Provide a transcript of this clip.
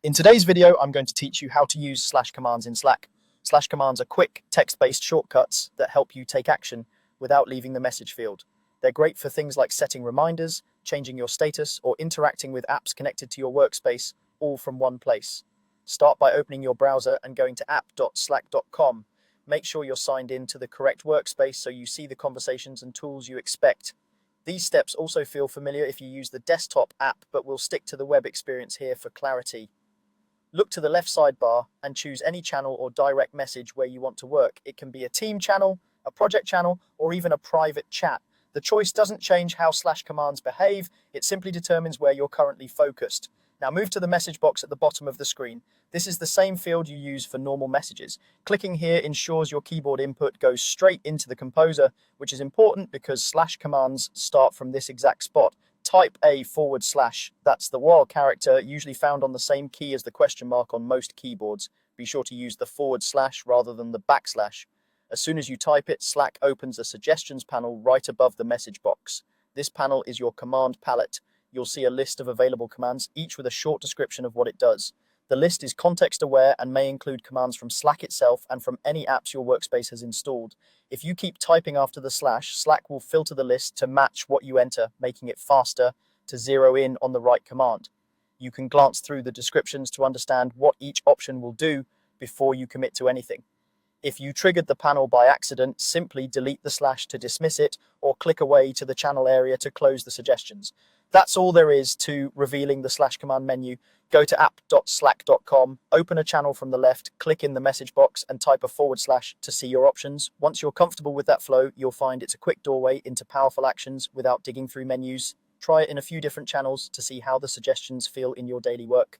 In today's video, I'm going to teach you how to use slash commands in Slack. Slash commands are quick, text-based shortcuts that help you take action without leaving the message field. They're great for things like setting reminders, changing your status, or interacting with apps connected to your workspace, all from one place. Start by opening your browser and going to app.slack.com. Make sure you're signed in to the correct workspace so you see the conversations and tools you expect. These steps also feel familiar if you use the desktop app, but we'll stick to the web experience here for clarity. Look to the left sidebar and choose any channel or direct message where you want to work. It can be a team channel, a project channel, or even a private chat. The choice doesn't change how slash commands behave, it simply determines where you're currently focused. Now move to the message box at the bottom of the screen. This is the same field you use for normal messages. Clicking here ensures your keyboard input goes straight into the composer, which is important because slash commands start from this exact spot. Type a /, that's the while character, usually found on the same key as the question mark on most keyboards. Be sure to use the / rather than the \. As soon as you type it, Slack opens a suggestions panel right above the message box. This panel is your command palette. You'll see a list of available commands, each with a short description of what it does. The list is context aware and may include commands from Slack itself and from any apps your workspace has installed. If you keep typing after the /, Slack will filter the list to match what you enter, making it faster to zero in on the right command. You can glance through the descriptions to understand what each option will do before you commit to anything. If you triggered the panel by accident, simply delete the / to dismiss it or click away to the channel area to close the suggestions. That's all there is to revealing the / command menu. Go to app.slack.com, open a channel from the left, click in the message box and type a / to see your options. Once you're comfortable with that flow, you'll find it's a quick doorway into powerful actions without digging through menus. Try it in a few different channels to see how the suggestions feel in your daily work.